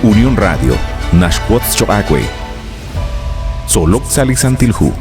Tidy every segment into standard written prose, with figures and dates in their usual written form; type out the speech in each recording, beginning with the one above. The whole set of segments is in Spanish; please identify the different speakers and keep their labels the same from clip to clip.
Speaker 1: Unión Radio, Nashquots Choacue. Solok Salisantilhu.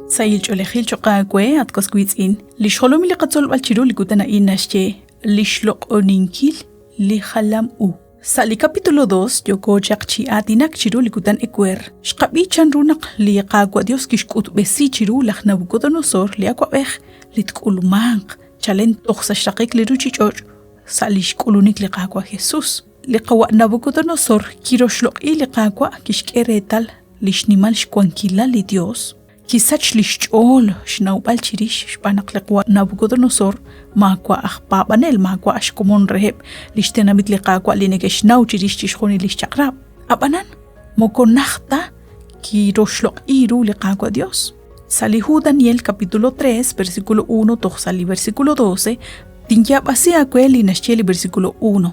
Speaker 2: Sayil Cholehil Choacue, at Cosquitsin, Lisholom Licatzol Balchiru Licutana Inashe, Lishlok Oninkil, Lihalam U. Sali capítulo 2, Yoko Jakchi Atinak Chiru Licutan Equer, Shkabichan Runak, Liaqua Dios Kishkut Besi Chiru, Lachnabucodonosor, Liaquabech, Litkulumang, Chalen Toxashakik Liruchichor, Salish Kulunik Liqaqua Jesus. Liqawa Nabucodonosor, Kiroshlok I Liqaqua, Kishkeretal, Lishnimal Shquanquila Li Dios. Kisach lishol, Shnaubal Chirish, Spanaklequa Nabucodonosor, Maqua Ahpabanel, Maqua Ashkomon Reheb, Lishtenamit Liqaqua Linegesh Nau Chirish Chishoni Lishchakrab. Abanan, Mokonachta, Kiroshlok Iru Liqaqua Dios. Salihu Daniel capítulo 3, versículo 1, Toxali versículo 12, Tinyab Asiaquel y Nashcheli versículo 1.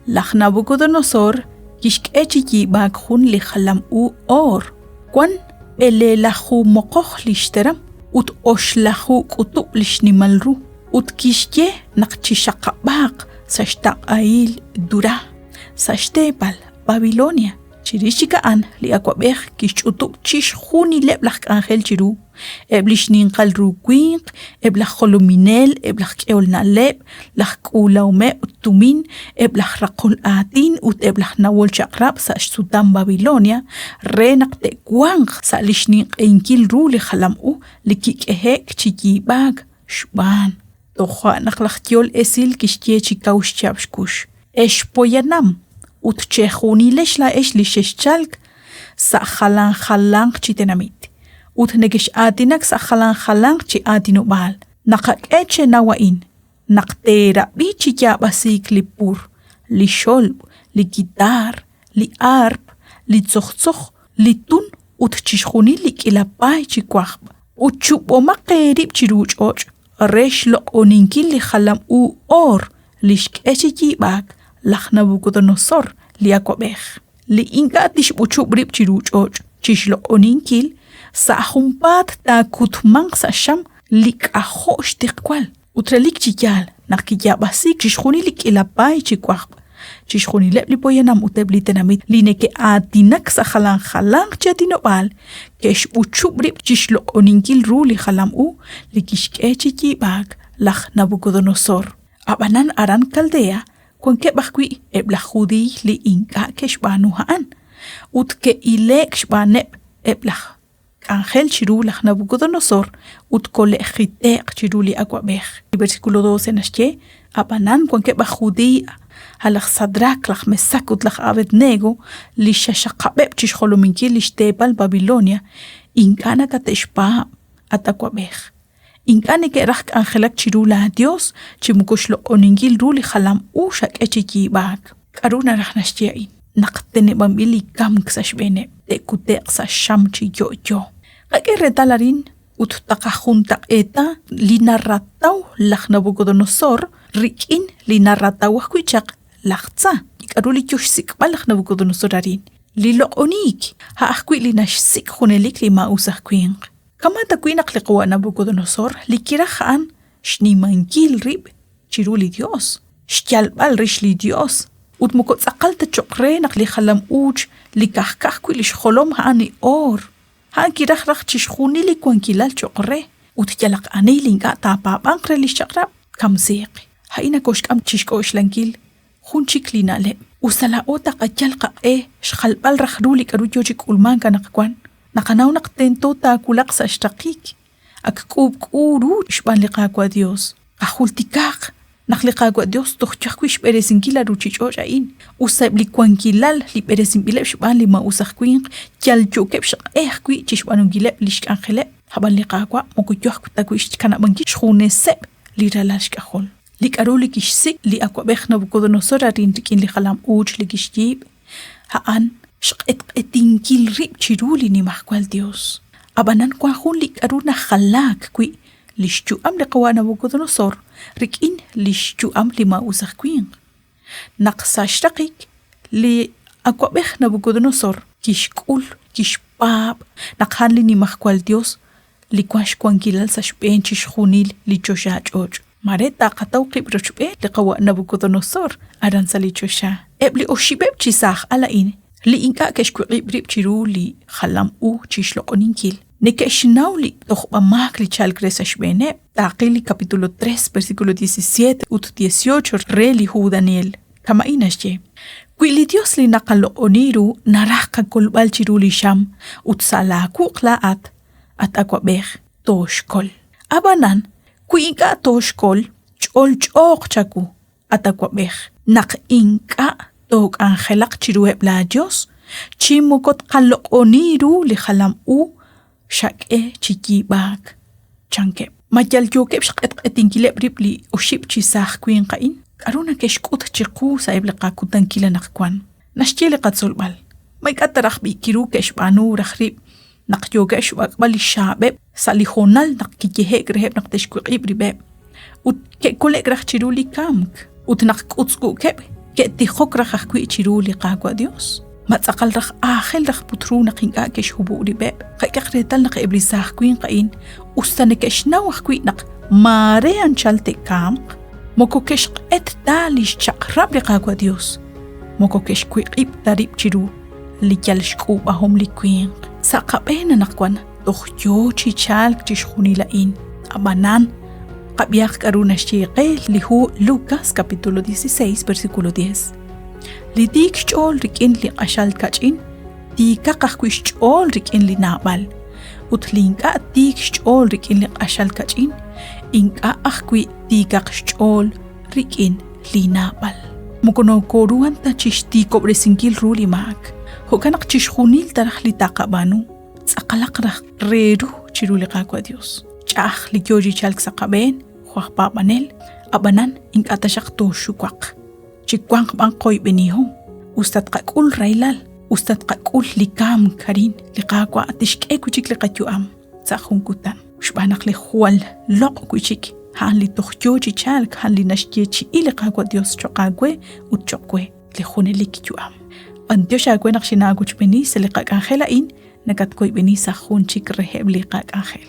Speaker 2: Lach Nabucodonosor, Kishkechi Baghun Lihalam U Or. Kwan Elelahu Mokoch Lishteram, Ut Oshlahu Kutub Lishnimalru, Ut Kishye Nakchishakabak, Sashtak Ail Dura, Sashtebal, Babilonia. Chirishikaan li aquabech kishutub chish huni leblach angel chiru eblish ninqal ruquin eblach holuminel eblach keolnaleb lach kulaume tumin eblach raqul atin ut eblach nawol chakrab sa sudan Babilonia renak te guang sa lishnin inkil ru li khalamu li kikehek chikibag shban toha naklach tiol esil kishtie chikaush chabshkush eshpoyanam ut chehuni leshla esh lishchalk sa khalang chitenamit ut negesh adinak sa khalang chi adinu bal nakak eche nawain naktera bichi ya basik lipur li shol li gitar li arp li tsokhtsokh li tun ut chishuni li kilapay chi kwakh ut chupo maqerib chiruch och resh lo oninkil li khalam u or lishk eche bag Lach Nabucodonosor liaquabech. Li inga tish buchubrib chiruch och, chishlo oninkil, sa humpat ta kutmang sa sham, lik ahosh tikwal. Utralik chikyal, nakiyabasik, chishuni lik ilapay chikwak. Chishuni lep lipoyanam uteblitenamit, lineke atinak sa halang chatinobal, kesh buchubrib chishlo oninkil ru li halam u, likishkechi bag, Lach Nabucodonosor. Abanan aran Caldea, Kwanke bakwi ebla judi li inka keshbanu haan. Ut ke ilek shbaneb ebla angel chiru lach Nabucodonosor ut kole chitek chiru li aquabech. Versículo 12 nashche abanan kwanke bakjudi halach sadrak lach mesakut lach Abednego li shashaqabeb chisholominki li shtebal Babilonia inkana kateshpa ataquabech. Inkane ke rak angelak chirula Dios chimukushlo oningil ruli khalam ushak echiki bag karuna rahnashtiain naqtene bambili kam ksashbene te kuteq sa shamchi yo qake retalarin ut taqajunta eta linarrataw lach Nabucodonosor rikin linarrataw kuichaq laqtsa karuli yushsik balach Nabucodonosor arin lilo onik ha akwi linashsik khunelik lima usaqquin Kama takwin akliqwa Nabucodonosor likirahan shnimankil rib chiruli Dios shkyalbal rishli Dios utmukot saqalta chokre nakli khalam uch likahkah kwilish kholom hani or han kirah chishkhuni likwankilal chokre utjalaq anilinga tapa bankre lishakrab kamsiq haina koshkam chishkosh khunchiklina le usala ota qajalqa shkhalbal rakhruli karujochik ulmanka naqkwan Nakanaw naqtento ta kulaq sa shtaqik. Akqub uru shban liqaqwa Dios. Ahultikaq. Naqliqaqwa Dios toqchaqwish peresinkila ruchichochain. Usab likwankilal li peresinbilab shban lima usaqquin. Kyal chokeb shaqeqwi chishbanungilab lishkangelab. Haban liqaqwa mokuyoq takwish kana banki shkhuneseb liralashkahol. Likaruli kishsik li aqwabekh Nabucodonosor arintikin li khalam uch li kishtib. Haan Shqetinkil rib chiruli ni mahkwal Dios. Abanan kwa hunlik aruna khalak kwi lishchu am liqwa Nabucodonosor rikin lishchu am lima usaqquin. Naqsashtaqik li akwabekh Nabucodonosor kishkul kishpab naqhanli ni mahkwal Dios likwash kwankilal sa shpenchish khunil lichoshach och. Mareta qataw qibrachube liqawa Nabucodonosor aran salichosha. Ebli oshibeb chisaj alain. Li inka keshkuibrib chiru li khalam chishloqoninkil. Nekeshnauli tohba makli chalgresashbene. Taqili capítulo 3 versículo 17 ut 18 reli hu Daniel. Kama inasje. Quili Dios li nakalo oniru naraka kolbal chiruli sham ut sala kuklaat at akwabeh toshkol. Abanan kuinka toshkol chol chaku at akwabeh nak inka tok angelak chirueb la Dios chimukot kalok oniru li khalam shak chikibag chanke. Majal yokeb shak etinkileb ripli oship chisah kuin kain. Aruna keshkut chiku sa ibleqa kutankila nakwan. Nashtiele qatsolbal. May katarach bi kiru keshbanu rakhrib. Nakyoga shwak bali shabeb. Salihonal nakikihe greheb nakteshkuk ibribeb. Ut ke kolek rakh chiruli kamk. Ut nakkutsku keb. Ke tihok rakh kui chiruli qaqwa Dios. Matsaqal rakh akhel rakh putru nakinga keshhubu ribeb. Qayqretal nak iblisah kuin qain. Ustane keshnaw kui nak mare anchalte kamk. Moko kesh et dalish chakrab liqaqwa Dios. Moko kesh kuiqib darib chiru li yalshku bahom liquin. Saqabena nakwan tohyo chichalk chishkhuni lain. Abanan qabiaq karuna shiqe li hu Lucas capítulo 16 versículo 10. Li dik chol rikin li qashal kachin dika qaqwish chol rikin li nabal. Utlinka dik chol rikin li qashal kachin. Inka akwi tigak chol rikin linabal. Mukono koruan ta chishti kobre singil ruli mak. Hokanak chishkhunil tarah li taqabanu. Sakalak rak reru chiruli qaqwa Dios. Chah li gyoji chalk saqaben. Huaq papanel. Abanan inka tashak toshu kwaq. Chikwang bang koy benihong. Ustad qakul railal. Ustad qakul likam karin. Liqaqwa atishke kuchik liqatyuam. Sakhunkutan. Shbanak li hual lok kuchik han li tohyoji chalk han li nashyechi ili qaqwa Dios choqagwe ut chokwe li khunelik yuam. Antyo shagwe naqshina guchbeni se li qaq angela in nagat koy beni sa khun chik reheb li qaq angel.